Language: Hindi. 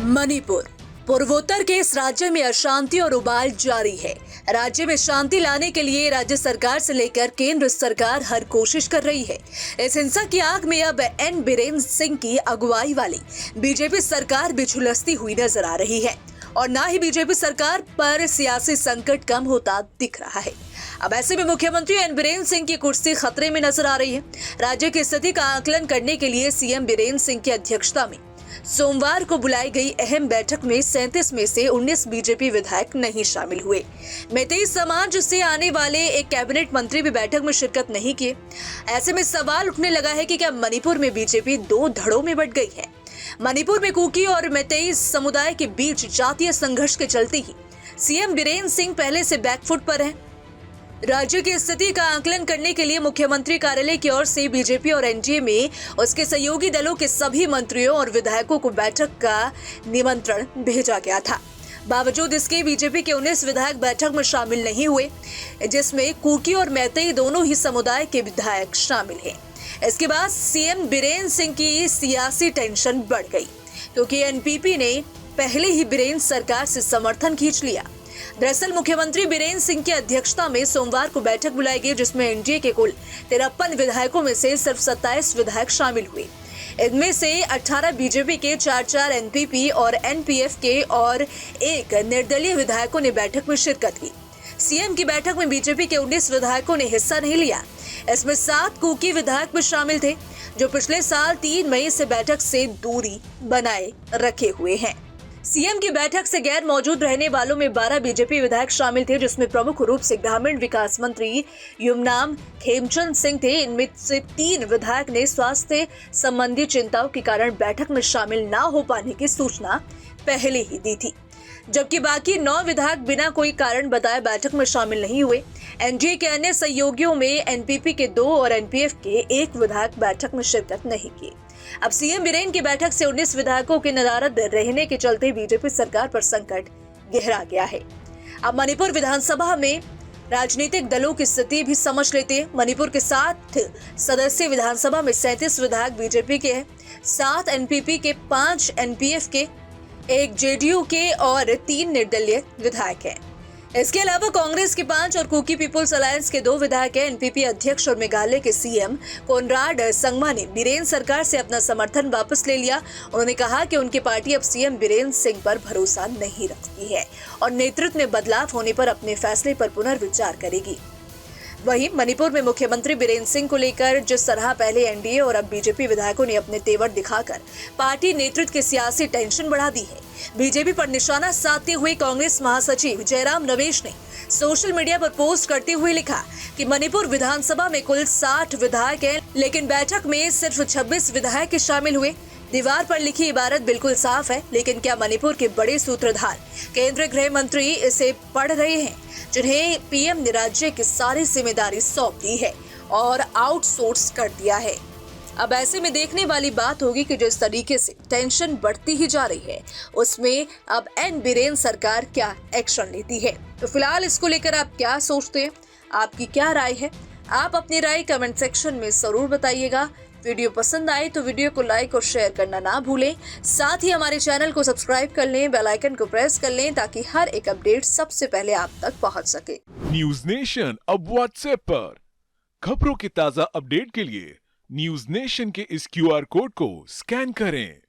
मणिपुर पूर्वोत्तर के इस राज्य में अशांति और उबाल जारी है। राज्य में शांति लाने के लिए राज्य सरकार से लेकर केंद्र सरकार हर कोशिश कर रही है। इस हिंसा की आग में अब एन बीरेन सिंह की अगुवाई वाली बीजेपी सरकार भी झुलसती हुई नजर आ रही है और ना ही बीजेपी सरकार पर सियासी संकट कम होता दिख रहा है। अब ऐसे में मुख्यमंत्री एन बीरेन सिंह की कुर्सी खतरे में नजर आ रही है। राज्य की स्थिति का आकलन करने के लिए सीएम बीरेन सिंह की अध्यक्षता में सोमवार को बुलाई गई अहम बैठक में 37 में से 19 बीजेपी विधायक नहीं शामिल हुए। मैतेई समाज से आने वाले एक कैबिनेट मंत्री भी बैठक में शिरकत नहीं किए। ऐसे में सवाल उठने लगा है कि क्या मणिपुर में बीजेपी दो धड़ों में बंट गई है। मणिपुर में कुकी और मैतेई समुदाय के बीच जातीय संघर्ष के चलते ही सीएम बीरेन सिंह पहले से बैकफुट पर हैं। राज्य की स्थिति का आकलन करने के लिए मुख्यमंत्री कार्यालय की ओर से बीजेपी और एनडीए में उसके सहयोगी दलों के सभी मंत्रियों और विधायकों को बैठक का निमंत्रण भेजा गया था। बावजूद इसके बीजेपी के 19 विधायक बैठक में शामिल नहीं हुए, जिसमें कुकी और मैतेई दोनों ही समुदाय के विधायक शामिल हैं। इसके बाद सीएम बीरेन सिंह की सियासी टेंशन बढ़ गई क्योंकि एनपीपी ने पहले ही बीरेन सरकार से समर्थन खींच लिया। दरअसल मुख्यमंत्री बीरेन सिंह की अध्यक्षता में सोमवार को बैठक बुलाई गई, जिसमें एनडीए के कुल 53 विधायकों में से सिर्फ 27 विधायक शामिल हुए। इनमें से 18 बीजेपी के, 4 एनपीपी और एनपीएफ के और एक निर्दलीय विधायकों ने बैठक में शिरकत की। सीएम की बैठक में बीजेपी के 19 विधायकों ने हिस्सा नहीं लिया। इसमें 7 कुकी विधायक भी शामिल थे, जो पिछले साल 3 मई से बैठक से दूरी बनाए रखे हुए हैं। सीएम की बैठक से गैर मौजूद रहने वालों में 12 बीजेपी विधायक शामिल थे, जिसमें प्रमुख रूप से ग्रामीण विकास मंत्री युमनाम खेमचंद सिंह थे। इनमें से 3 विधायक ने स्वास्थ्य संबंधी चिंताओं के कारण बैठक में शामिल न हो पाने की सूचना पहले ही दी थी, जबकि बाकी 9 विधायक बिना कोई कारण बताए बैठक में शामिल नहीं हुए। एनडीए के अन्य सहयोगियों में एनपीपी के 2 और एनपीएफ के 1 विधायक बैठक में शिरकत नहीं किए। अब सीएम बीरेन की बैठक से 19 विधायकों के नदारद रहने के चलते बीजेपी सरकार पर संकट गहरा गया है। अब मणिपुर विधानसभा में राजनीतिक दलों की स्थिति भी समझ लेते हैं। मणिपुर के 7 सदस्य विधानसभा में 37 विधायक बीजेपी के हैं, 7 एनपीपी के, 5 एनपीएफ के, 1 जेडीयू के और 3 निर्दलीय विधायक हैं। इसके अलावा कांग्रेस के 5 और कुकी पीपुल्स अलायंस के 2 विधायक हैं। एनपीपी अध्यक्ष और मेघालय के सीएम कोनराड संगमा ने बीरेन सरकार से अपना समर्थन वापस ले लिया। उन्होंने कहा कि उनकी पार्टी अब सीएम बीरेन सिंह पर भरोसा नहीं रखती है और नेतृत्व में बदलाव होने पर अपने फैसले पर पुनर्विचार करेगी। वहीं मणिपुर में मुख्यमंत्री बीरेन सिंह को लेकर जिस तरह पहले एनडीए और अब बीजेपी विधायकों ने अपने तेवर दिखाकर पार्टी नेतृत्व की सियासी टेंशन बढ़ा दी है, बीजेपी पर निशाना साधते हुए कांग्रेस महासचिव जयराम रमेश ने सोशल मीडिया पर पोस्ट करते हुए लिखा कि मणिपुर विधानसभा में कुल 60 विधायक हैं, लेकिन बैठक में सिर्फ 26 विधायक शामिल हुए। दीवार पर लिखी इबारत बिल्कुल साफ है, लेकिन क्या मणिपुर के बड़े सूत्रधार केंद्रीय गृह मंत्री इसे पढ़ रहे हैं, जिन्हें पीएम ने राज्य की सारी जिम्मेदारी सौंप दी है और आउटसोर्स कर दिया है। अब ऐसे में देखने वाली बात होगी कि जिस तरीके से टेंशन बढ़ती ही जा रही है, उसमें अब एन बीरेन सरकार क्या एक्शन लेती है। तो फिलहाल इसको लेकर आप क्या सोचते हैं, आपकी क्या राय है? आप अपनी राय कमेंट सेक्शन में जरूर बताइएगा। वीडियो पसंद आए तो वीडियो को लाइक और शेयर करना ना भूलें। साथ ही हमारे चैनल को सब्सक्राइब कर लें, बेल आइकन को प्रेस कर लें ताकि हर एक अपडेट सबसे पहले आप तक पहुंच सके। न्यूज नेशन अब व्हाट्सएप पर खबरों के ताजा अपडेट के लिए न्यूज नेशन के इस क्यूआर कोड को स्कैन करें।